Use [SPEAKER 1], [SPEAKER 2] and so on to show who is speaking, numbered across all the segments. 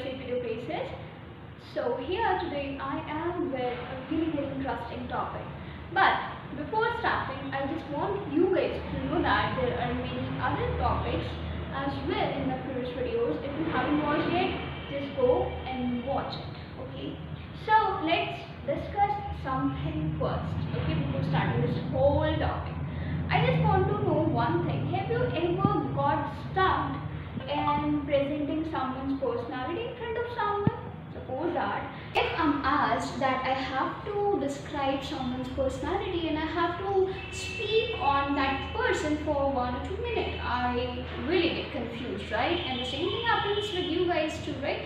[SPEAKER 1] secretive places. So here today I am with a really very interesting topic. But before starting, I just want you guys to know that there are many other topics as well in the previous videos. If you haven't watched yet, just go and watch it. Okay. So let's discuss something first. Okay, before starting this whole topic. I just want to know one thing. Have you ever got stuck in presenting someone's personality in front of someone? Suppose that if I'm asked that I have to describe someone's personality and I have to speak on that person for 1 or 2 minutes, I really get confused, right? And the same thing happens with you guys too, right?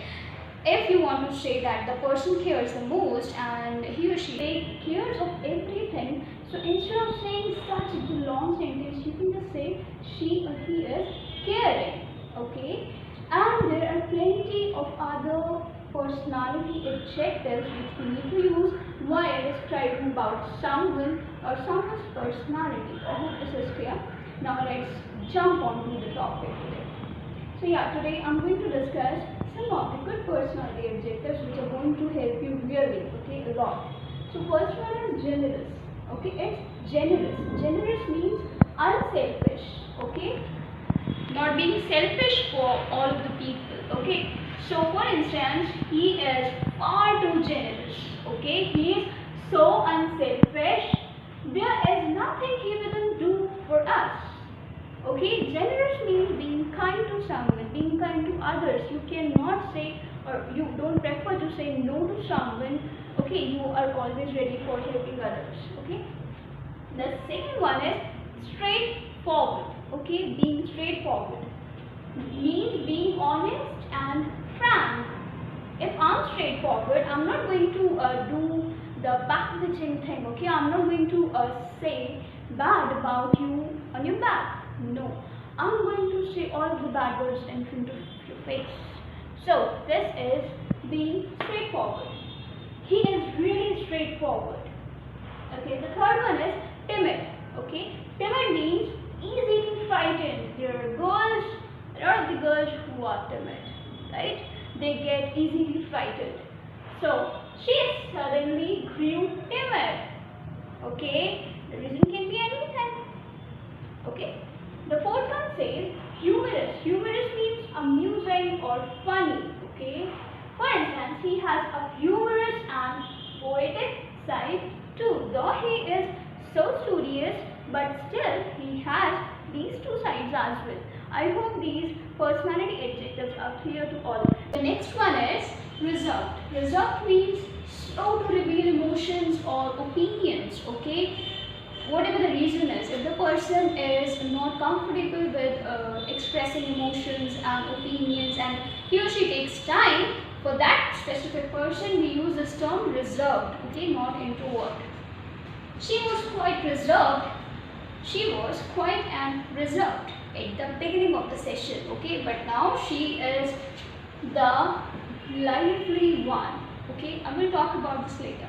[SPEAKER 1] If you want to say that the person cares the most and he or she takes care of everything, so instead of saying such a long sentence, you can just say she or he is caring. Okay, and there are plenty of other personality adjectives which we need to use while describing about someone or someone's personality. I hope this is clear. Now let's jump on to the topic today. So yeah, today I'm going to discuss some of the good personality adjectives which are going to help you really, okay, a lot. So first one is generous. Okay, it's generous. Generous means unselfish. Okay, not being selfish for all of the people. Okay, so for instance, he is far too generous. Okay, he is so unselfish. There is nothing he wouldn't do for us. Okay, generous means being kind to someone, being kind to others. You cannot say, or you don't prefer to say no to someone. Okay, you are always ready for helping others. Okay, the second one is straightforward. Okay, being straightforward means being honest and frank. If I'm straightforward, I'm not going to do the backbitching thing. Okay, I'm not going to say bad about you on your back. No, I'm going to say all of the bad words in front of your face. So this is being straightforward. He is really straightforward. Okay, the third one is timid. Okay, timid means easily frightened. There are a lot of the girls who are timid, right? They get easily frightened. So she suddenly grew timid. Okay, the reason can be anything. Okay, the fourth one says humorous. Humorous means amusing or funny. Okay, for instance, he has a humorous and poetic side too. Though he is so studious, but still he has these two sides as well. I hope these personality adjectives are clear to all of you. The next one is reserved. Reserved means slow to reveal emotions or opinions. Okay, whatever the reason is, if the person is not comfortable with expressing emotions and opinions and he or she takes time for that specific person, we use this term reserved. Okay, not introvert. She was quite reserved. She was quite and reserved at the beginning of the session. Okay, but now she is the lively one. Okay, I will talk about this later.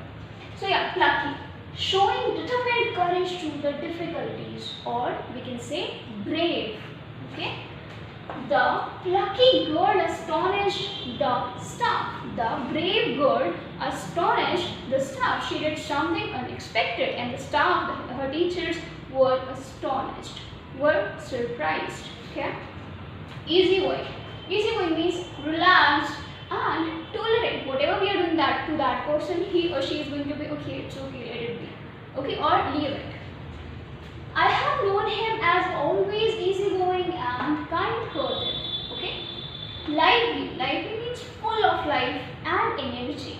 [SPEAKER 1] So yeah, plucky. Showing determined courage to the difficulties, or we can say brave. Okay, the plucky girl astonished the staff. The brave girl astonished the staff. She did something unexpected, and the staff, her teachers, were astonished, were surprised. Okay, easygoing. Easygoing means relaxed and tolerate. Whatever we are doing that to that person, he or she is going to be okay, it's okay, let it be. Okay, or leave it. I have known him as always easygoing and kind-hearted. Okay, lively. Lively means full of life and energy.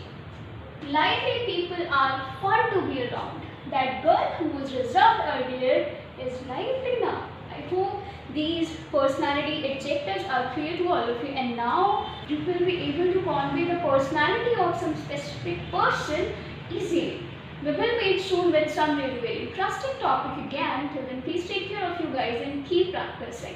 [SPEAKER 1] Lively people are fun to be around. That girl who was reserved earlier is lively now. I hope these personality adjectives are clear to all of you, and now you will be able to convey the personality of some specific person easily. We will meet soon with some really very interesting topic again. Till then, please take care of you guys and keep practicing.